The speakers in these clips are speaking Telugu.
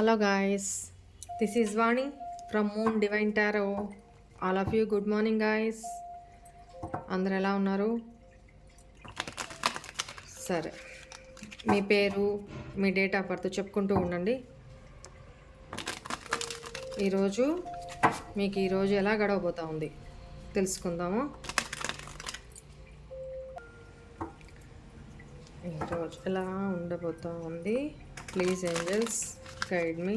Hello guys, this is Vani from Moon Divine Tarot. All of you, good morning guys. అందరు ఎలా ఉన్నారు? సరే, మీ పేరు, మీ డేట్ ఆఫ్ బర్త్ చెప్పుకుంటూ ఉండండి. ఈరోజు మీకు ఈరోజు ఎలా గడవబోతా ఉంది తెలుసుకుందాము. ఈరోజు ఎలా ఉండబోతా ఉంది? Please angels guide me.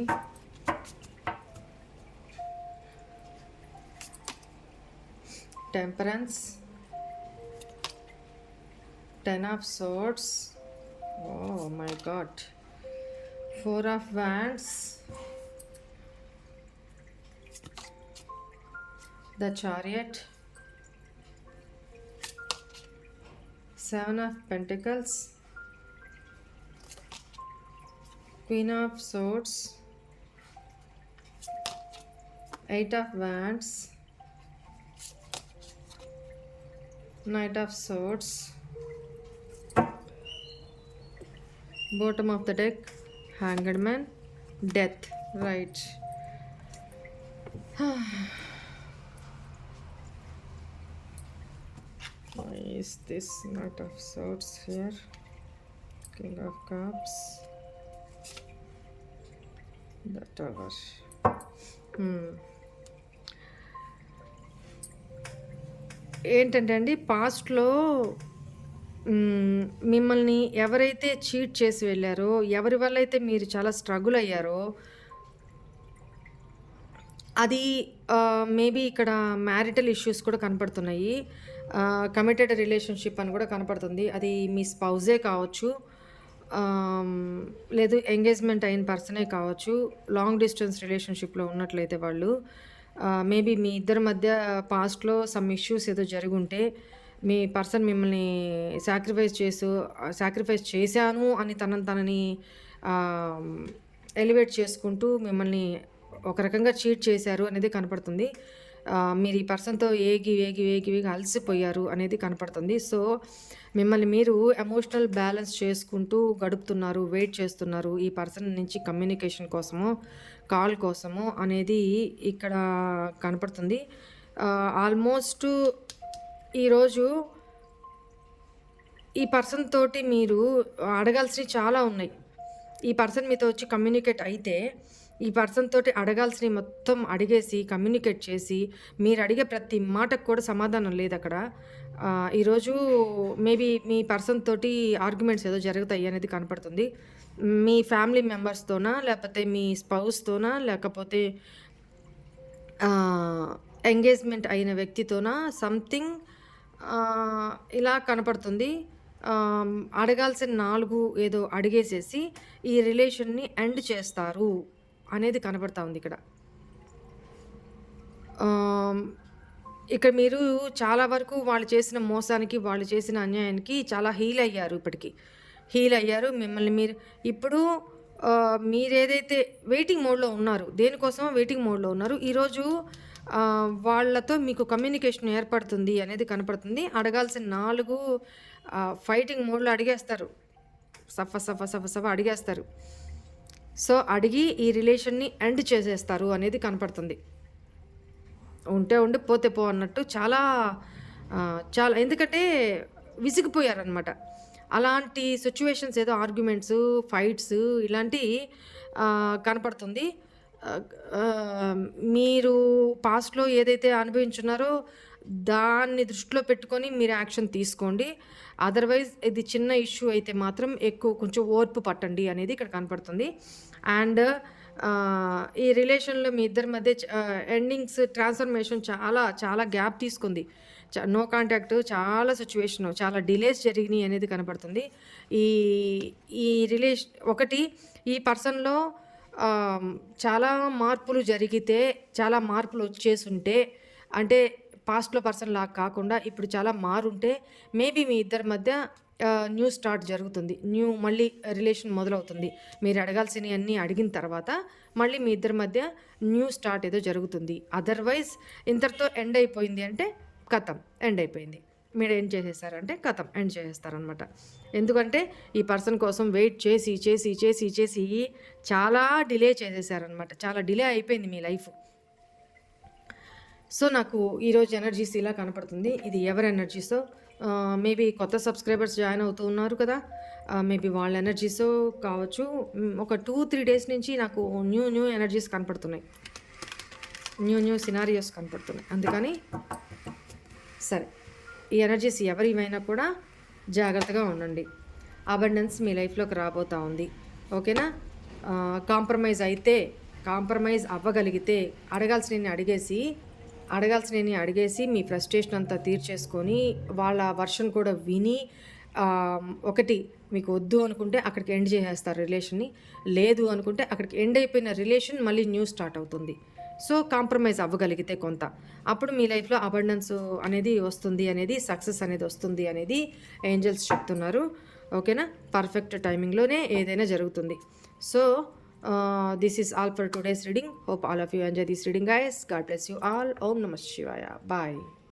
Temperance, 10 of swords, oh my god, 4 of wands, the chariot, 7 of pentacles, queen of swords, 8 of wands, knight of swords, bottom of the deck, hanged man, death, right. Why is this knight of swords here? King of cups, the tower. ఏంటంటే అండి, పాస్ట్లో మిమ్మల్ని ఎవరైతే చీట్ చేసి వెళ్ళారో, ఎవరి వల్ల అయితే మీరు చాలా స్ట్రగుల్ అయ్యారో, అది మేబీ ఇక్కడ మ్యారిటల్ ఇష్యూస్ కూడా కనపడుతున్నాయి. కమిటెడ్ రిలేషన్షిప్ అని కూడా కనపడుతుంది. అది మీ స్పౌజే కావచ్చు, లేదు ఎంగేజ్మెంట్ అయిన పర్సనే కావచ్చు. లాంగ్ డిస్టెన్స్ రిలేషన్షిప్లో ఉన్నట్లయితే వాళ్ళు మేబీ మీ ఇద్దరి మధ్య పాస్ట్లో సమ్ ఇష్యూస్ ఏదో జరుగుంటే మీ పర్సన్ మిమ్మల్ని సాక్రిఫైస్ చేశాను అని తనని ఎలివేట్ చేసుకుంటూ మిమ్మల్ని ఒక రకంగా చీట్ చేశారు అనేది కనపడుతుంది. మీరు ఈ పర్సన్తో వేగి అలసిపోయారు అనేది కనపడుతుంది. సో మిమ్మల్ని మీరు ఎమోషనల్ బ్యాలెన్స్ చేసుకుంటూ గడుపుతున్నారు, వెయిట్ చేస్తున్నారు ఈ పర్సన్ నుంచి కమ్యూనికేషన్ కోసము, కాల్ కోసము అనేది ఇక్కడ కనపడుతుంది. ఆల్మోస్ట్ ఈరోజు ఈ పర్సన్ తోటి మీరు అడగాల్సినవి చాలా ఉన్నాయి. ఈ పర్సన్ మీతో వచ్చి కమ్యూనికేట్ అయితే ఈ పర్సన్ తోటి అడగాల్సినవి మొత్తం అడిగేసి కమ్యూనికేట్ చేసి మీరు అడిగే ప్రతి మాటకు కూడా సమాధానం లేదు అక్కడ. ఈరోజు మేబీ మీ పర్సన్ తోటి ఆర్గ్యుమెంట్స్ ఏదో జరుగుతాయి అనేది కనపడుతుంది. మీ ఫ్యామిలీ మెంబర్స్తోనా, లేకపోతే మీ స్పౌస్తోనా, లేకపోతే ఎంగేజ్మెంట్ అయిన వ్యక్తితోనా, సంథింగ్ ఇలా కనపడుతుంది. అడగాల్సిన 4 ఏదో అడిగేసేసి ఈ రిలేషన్ని ఎండ్ చేస్తారు అనేది కనపడతా ఉంది ఇక్కడ. ఇక్కడ మీరు చాలా వరకు వాళ్ళు చేసిన మోసానికి, వాళ్ళు చేసిన అన్యాయానికి చాలా హీల్ అయ్యారు. మిమ్మల్ని మీరు ఇప్పుడు మీరేదైతే వెయిటింగ్ మోడ్లో ఉన్నారు, దేనికోసమో వెయిటింగ్ మోడ్లో ఉన్నారు. ఈరోజు వాళ్ళతో మీకు కమ్యూనికేషన్ ఏర్పడుతుంది అనేది కనపడుతుంది. అడగాల్సిన 4 ఫైటింగ్ మోడ్లో అడిగేస్తారు, సఫ అడిగేస్తారు. సో అడిగి ఈ రిలేషన్ని ఎండ్ చేసేస్తారు అనేది కనపడుతుంది. ఉంటే ఉండి పోతే పో అన్నట్టు చాలా ఎందుకంటే విసిగిపోయారనమాట. అలాంటి సిచ్యువేషన్స్ ఏదో ఆర్గ్యుమెంట్స్, ఫైట్స్ ఇలాంటివి కనపడుతుంది. మీరు పాస్ట్లో ఏదైతే అనుభవించున్నారో దాన్ని దృష్టిలో పెట్టుకొని మీరు యాక్షన్ తీసుకోండి. అదర్వైజ్ ఇది చిన్న ఇష్యూ అయితే మాత్రం కొంచెం ఓర్పు పట్టండి అనేది ఇక్కడ కనపడుతుంది. అండ్ ఈ రిలేషన్లో మీ ఇద్దరి మధ్య ఎండింగ్స్, ట్రాన్స్ఫర్మేషన్ చాలా గ్యాప్ తీసుకుంది. నో కాంటాక్ట్, చాలా సిచ్యువేషను, చాలా డిలేస్ జరిగినాయి అనేది కనపడుతుంది. ఈ ఒకటి ఈ పర్సన్లో చాలా మార్పులు జరిగితే, చాలా మార్పులు వచ్చేసుంటే, అంటే పాస్ట్లో పర్సన్ లాగా కాకుండా ఇప్పుడు చాలా మారుంటే మేబీ మీ ఇద్దరి మధ్య న్యూ స్టార్ట్ జరుగుతుంది. మళ్ళీ రిలేషన్ మొదలవుతుంది. మీరు అడగాల్సినవి అన్నీ అడిగిన తర్వాత మళ్ళీ మీ ఇద్దరి మధ్య న్యూ స్టార్ట్ ఏదో జరుగుతుంది. అదర్వైజ్ ఇంతటితో ఎండ్ అయిపోయింది అంటే కథం, ఎండ్ అయిపోయింది. మీరు ఎండ్ చేసేసారంటే ఖతం ఎండ్ చేసేస్తారనమాట. ఎందుకంటే ఈ పర్సన్ కోసం వెయిట్ చేసి, చేసి, చేసి, చేసి చాలా డిలే చేసేసారనమాట. చాలా డిలే అయిపోయింది మీ లైఫ్. సో, నాకు ఈరోజు ఎనర్జీస్ ఇలా కనపడుతుంది. ఇది ఎవరి ఎనర్జీసో మేబీ కొత్త సబ్స్క్రైబర్స్ జాయిన్ అవుతూ ఉన్నారు కదా! మేబీ వాళ్ళ ఎనర్జీసో కావచ్చు. ఒక 2, 3 డేస్ నుంచి నాకు న్యూ ఎనర్జీస్ కనపడుతున్నాయి. న్యూ సినారియోస్ కనపడుతున్నాయి. అందుకని సరే, ఈ ఎనర్జీస్ ఎవరివైనా కూడా జాగ్రత్తగా ఉండండి. అబండెన్స్ మీ లైఫ్‌లోకి రాబోతా ఉంది. ఓకేనా? కాంప్రమైజ్ అవ్వగలిగితే అడగాల్సినన్ని అడిగేసి మీ ఫ్రస్ట్రేషన్ అంతా తీర్చేసుకొని వాళ్ళ వర్షన్ కూడా విని ఒకటి మీకు వద్దు అనుకుంటే అక్కడికి ఎండ్ చేసేస్తారు రిలేషన్ని. లేదు అనుకుంటే అక్కడికి ఎండ్ అయిపోయిన రిలేషన్ మళ్ళీ న్యూ స్టార్ట్ అవుతుంది. సో, కాంప్రమైజ్ అవ్వగలిగితే కొంత. అప్పుడు మీ లైఫ్‌లో అబండెన్స్ అనేది వస్తుంది అనేది, సక్సెస్ అనేది వస్తుంది అనేది ఏంజెల్స్ చెప్తున్నారు. ఓకేనా? పర్ఫెక్ట్ టైమింగ్‌లోనే ఏదైనా జరుగుతుంది. So, this is all for today's reading. Hope all of you enjoy this reading, guys. God bless you all. Om Namah Shivaya. Bye.